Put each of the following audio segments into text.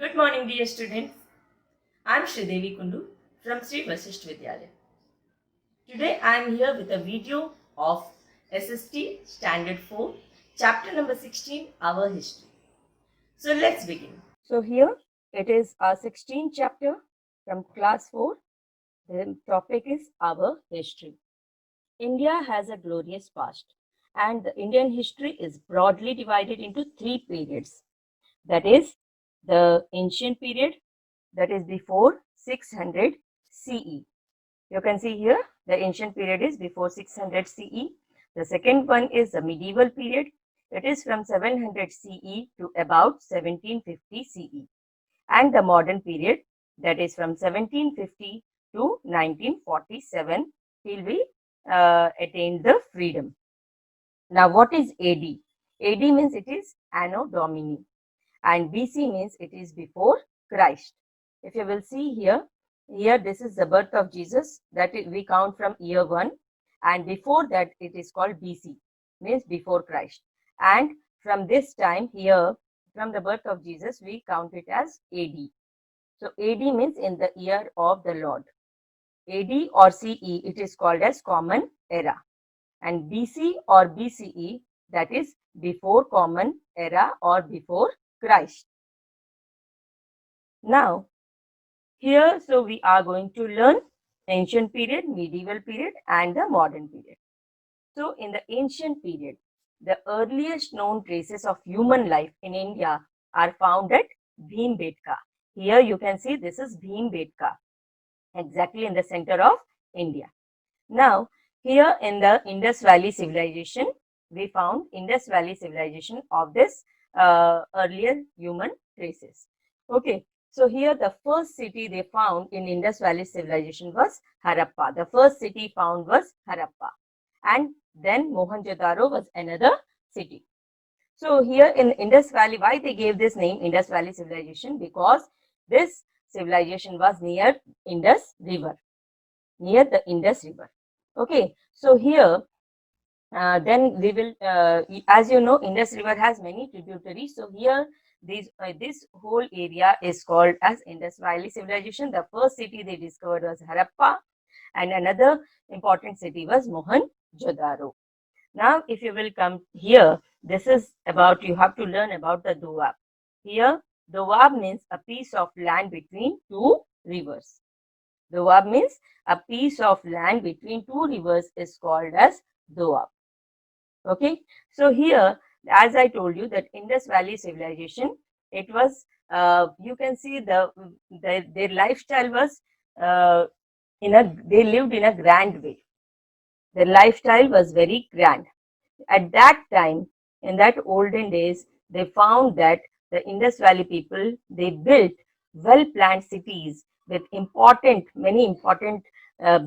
Good morning, dear students. I am Sridevi Kundu from Sri Vasisht Vidyalaya. Today I am here with a video of SST Standard 4, chapter number 16, Our History. So let's begin. So here it is our 16th chapter from class 4. The topic is Our History. India has a glorious past, and the Indian history is broadly divided into three periods. That is the ancient period, that is before 600 CE. You can see here the ancient period is before 600 CE. The second one is the medieval period. It is from 700 CE to about 1750 CE. And the modern period, that is from 1750 to 1947 till we attained the freedom. Now, what is AD? AD means it is Anno Domini, and BC means it is before Christ. If you will see here this is the birth of Jesus, that we count from year 1, and before that it is called BC, means before Christ. And from this time here, from the birth of Jesus, we count it as AD. So AD means in the year of the Lord. AD or CE, it is called as Common Era. And BC or BCE, that is before Common Era or before Christ. Now, here, so we are going to learn ancient period, medieval period, and the modern period. So, in the ancient period, the earliest known traces of human life in India are found at Bhimbetka. Here you can see this is Bhimbetka, exactly in the center of India. Now, here in the Indus Valley civilization, we found Indus Valley civilization of this earlier human traces. Okay, so here the first city they found in Indus Valley civilization was Harappa. The first city found was Harappa, and then Mohenjo-daro was another city. So here in Indus Valley, why they gave this name Indus Valley civilization? Because this civilization was near Indus River, near the Indus River. Okay, so here then we will, as you know, Indus River has many tributaries. So here this whole area is called as Indus Valley civilization. The first city they discovered was Harappa, and another important city was Mohenjo-daro. Now, if you will come here, this is about, you have to learn about the Doab. Here, Doab means a piece of land between two rivers. Doab means a piece of land between two rivers is called as Doab. Okay, so here, as I told you, that Indus Valley civilization, it was, you can see their lifestyle was they lived in a grand way. Their lifestyle was very grand. At that time, in that olden days, they found that the Indus Valley people, they built well-planned cities with many important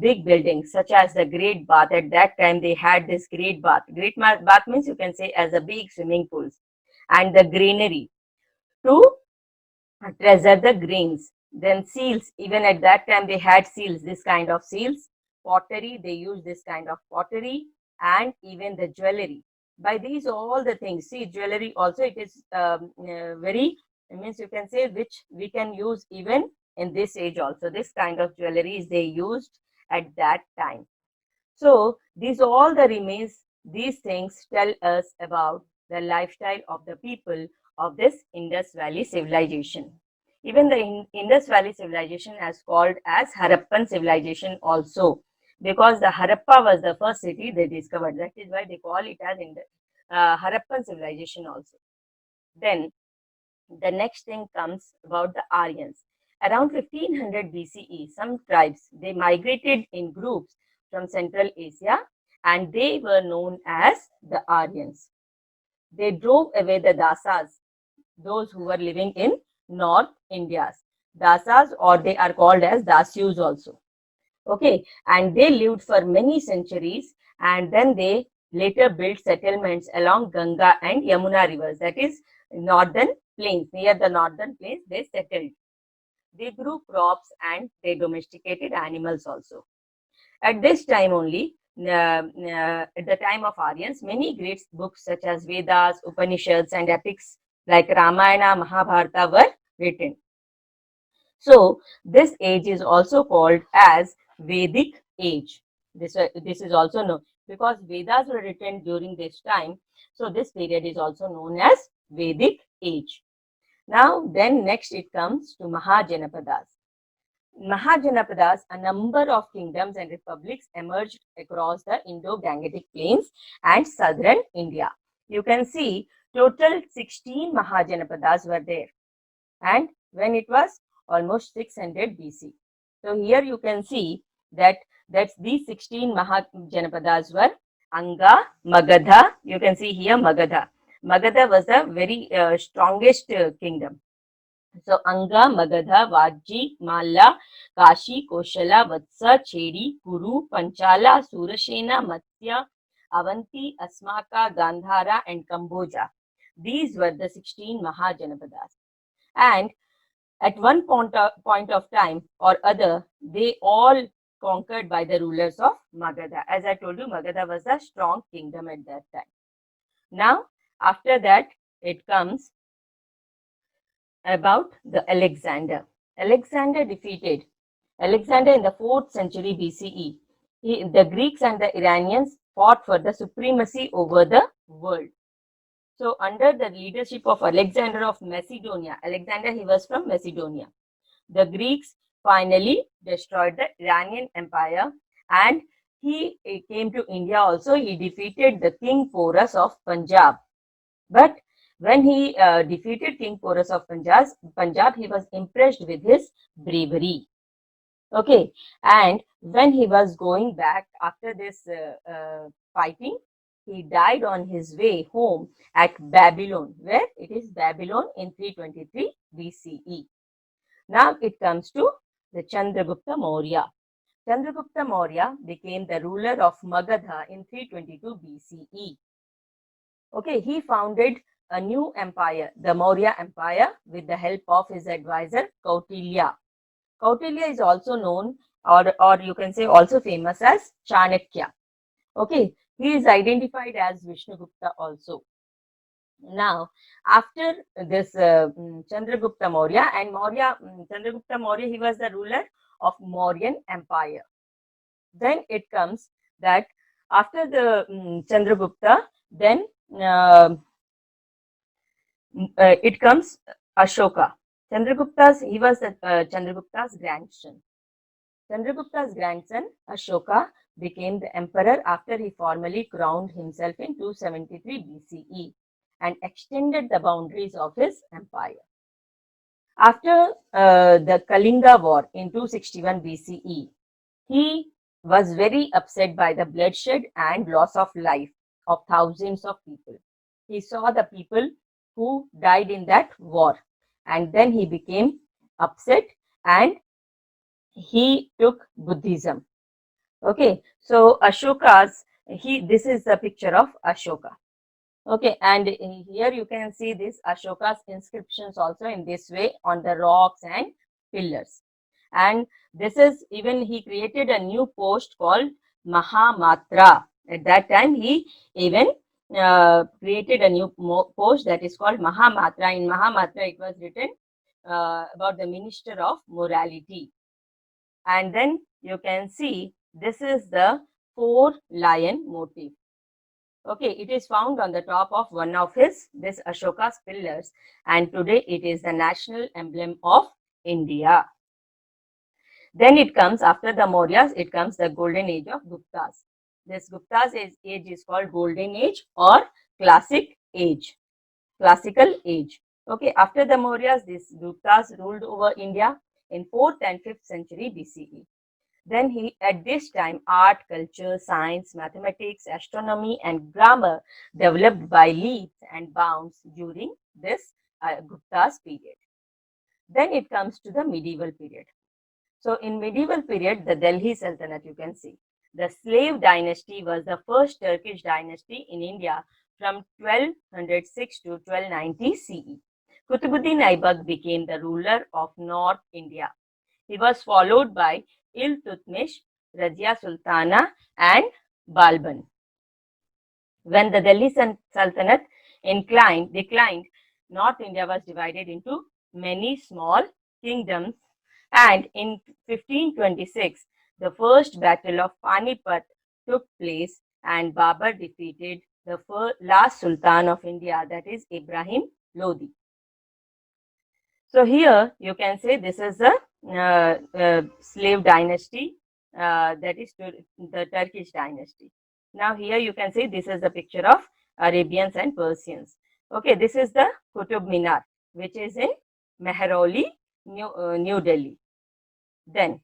big buildings, such as the Great Bath. At that time, they had this Great Bath. Bath means you can say as a big swimming pools, and the granary to treasure the grains. Then seals, even at that time, they had seals, this kind of seals. Pottery, they used this kind of pottery, and even the jewelry. By these all the things, see, jewelry also, it is very, it means you can say, which we can use even in this age also. This kind of jewelry is they used at that time. So these all the remains, these things tell us about the lifestyle of the people of this Indus Valley civilization. Even the Indus Valley civilization is called as Harappan civilization also, because the Harappa was the first city they discovered. That is why they call it as Harappan civilization also. Then the next thing comes about the Aryans. Around 1500 BCE, some tribes, they migrated in groups from Central Asia, and they were known as the Aryans. They drove away the Dasas, those who were living in North India. Dasas, or they are called as Dasyus also. Okay, and they lived for many centuries, and then they later built settlements along Ganga and Yamuna rivers, that is northern plains. Near the northern plains, they settled. They grew crops and they domesticated animals also. At this time only, at the time of Aryans, many great books such as Vedas, Upanishads, and epics like Ramayana, Mahabharata were written. So this age is also called as Vedic age. This is also known because Vedas were written during this time. So this period is also known as Vedic age. Now then next it comes to Mahajanapadas. Mahajanapadas, a number of kingdoms and republics emerged across the Indo-Gangetic plains and southern India. You can see total 16 Mahajanapadas were there, and when it was almost 600 BC. So here you can see that these 16 Mahajanapadas were Anga, Magadha. You can see here Magadha. Magadha was the very strongest kingdom. So Anga, Magadha, Vajji, Malla, Kashi, Koshala, Vatsa, Chedi, Kuru, Panchala, Surashena, Matsya, Avanti, Asmaka, Gandhara, and Kamboja. These were the 16 Mahajanapadas. And at one point of time or other, they all conquered by the rulers of Magadha. As I told you, Magadha was a strong kingdom at that time. Now, after that, it comes about the Alexander. Alexander in the 4th century BCE. The Greeks and the Iranians fought for the supremacy over the world. So under the leadership of Alexander of Macedonia, Alexander, he was from Macedonia, the Greeks finally destroyed the Iranian Empire, and he came to India also. He defeated the King Porus of Punjab. But when he defeated King Porus of Punjab, he was impressed with his bravery. Okay, and when he was going back after this fighting, he died on his way home at Babylon, where it is Babylon in 323 BCE. Now it comes to the Chandragupta Maurya. Chandragupta Maurya became the ruler of Magadha in 322 BCE. Okay, he founded a new empire, the Maurya Empire, with the help of his advisor Kautilya. Kautilya is also known, or you can say also famous as Chanakya. Okay, he is identified as Vishnugupta also. Now, after this Chandragupta Maurya and Chandragupta Maurya, he was the ruler of Mauryan Empire. Then it comes that after the Chandragupta, then it comes Ashoka. He was Chandragupta's grandson. Chandragupta's grandson, Ashoka, became the emperor after he formally crowned himself in 273 BCE and extended the boundaries of his empire. After the Kalinga War in 261 BCE, he was very upset by the bloodshed and loss of life of thousands of people. He saw the people who died in that war, and then he became upset and he took Buddhism. Okay, so this is the picture of Ashoka. Okay, and here you can see this Ashoka's inscriptions also in this way on the rocks and pillars. And this is even he created a new post called Mahamatra. At that time, he even created a new post that is called Mahamatra. In Mahamatra, it was written about the Minister of Morality. And then you can see this is the 4-lion motif. Okay, it is found on the top of one of this Ashoka's pillars, and today it is the national emblem of India. Then it comes, after the Mauryas, it comes the golden age of Guptas. This Gupta's age is called golden age or classical age. Okay, after the Mauryas, these Guptas ruled over India in 4th and 5th century BCE. Then at this time, art, culture, science, mathematics, astronomy, and grammar developed by leaps and bounds during this Gupta's period. Then it comes to the medieval period. So in medieval period, the Delhi Sultanate, you can see, the slave dynasty was the first Turkish dynasty in India from 1206 to 1290 CE. Qutbuddin Aibak became the ruler of North India. He was followed by Iltutmish, Razia Sultana, and Balban. When the Delhi Sultanate declined, North India was divided into many small kingdoms And in 1526, the first battle of Panipat took place and Babur defeated the last Sultan of India, that is Ibrahim Lodi. So here you can say this is a slave dynasty, that is the Turkish dynasty. Now here you can see this is the picture of Arabians and Persians. Okay, this is the Qutub Minar, which is in Mehrauli, New Delhi. Then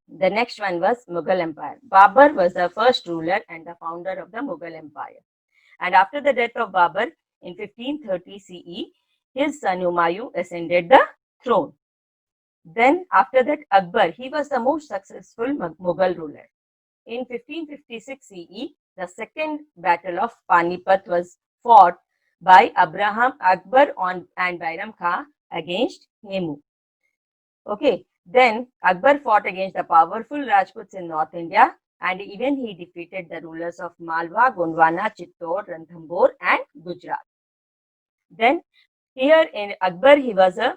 the next one was Mughal Empire. Babur was the first ruler and the founder of the Mughal Empire. And after the death of Babur in 1530 CE, his son Humayun ascended the throne. Then after that, Akbar, he was the most successful Mughal ruler. In 1556 CE, the second battle of Panipat was fought by Abraham Akbar and Bairam Khan against Hemu. Okay, then Akbar fought against the powerful Rajputs in North India, and even he defeated the rulers of Malwa, Gondwana, Chittor, Ranthambore and Gujarat. Then here in Akbar, he was a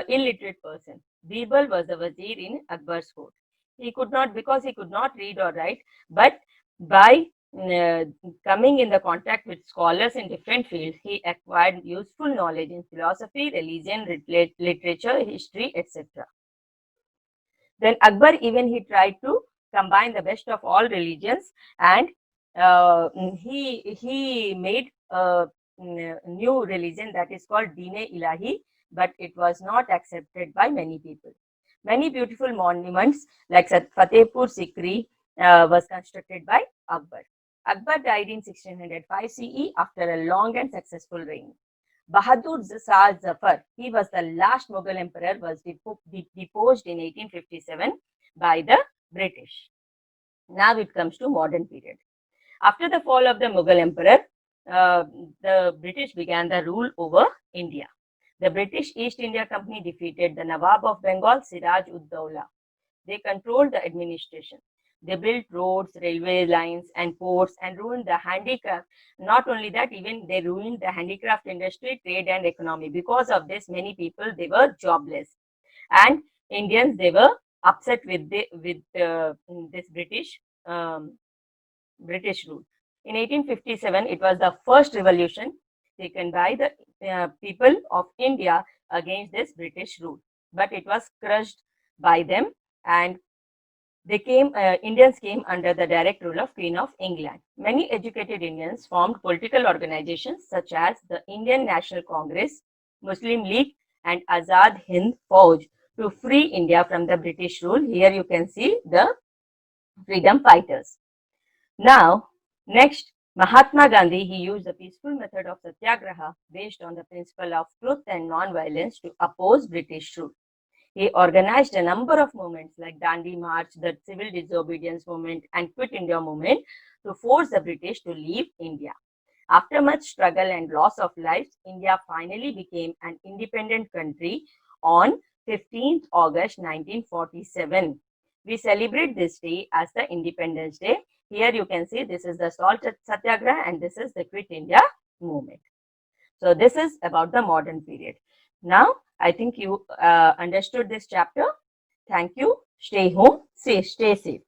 illiterate person. Birbal was the wazir in Akbar's court. He could not, because he could not read or write, but by coming in the contact with scholars in different fields, he acquired useful knowledge in philosophy, religion, literature, history, etc. Then Akbar, even he tried to combine the best of all religions, and he made a new religion that is called Deen-e Ilahi, but it was not accepted by many people. Many beautiful monuments like Fatehpur Sikri was constructed by Akbar. Akbar died in 1605 CE after a long and successful reign. Bahadur Shah Zafar, he was the last Mughal emperor, was deposed in 1857 by the British. Now it comes to modern period. After the fall of the Mughal emperor, the British began the rule over India. The British East India Company defeated the Nawab of Bengal, Siraj ud Dowlah. They controlled the administration. They built roads, railway lines, and ports, and ruined the handicraft. Not only that, even they ruined the handicraft industry, trade, and economy. Because of this, many people, they were jobless. And Indians, they were upset with this British rule. In 1857, it was the first revolution taken by the people of India against this British rule. But it was crushed by them, and Indians came under the direct rule of Queen of England. Many educated Indians formed political organizations such as the Indian National Congress, Muslim League, and Azad Hind Fauj to free India from the British rule. Here you can see the freedom fighters. Now, next, Mahatma Gandhi, he used the peaceful method of satyagraha based on the principle of truth and non-violence to oppose British rule. He organized a number of movements like Dandi March, the Civil Disobedience Movement, and Quit India Movement to force the British to leave India. After much struggle and loss of lives, India finally became an independent country on 15th August 1947. We celebrate this day as the Independence Day. Here you can see this is the Salt Satyagraha and this is the Quit India Movement. So this is about the modern period. Now, I think you understood this chapter. Thank you. Stay home, stay safe.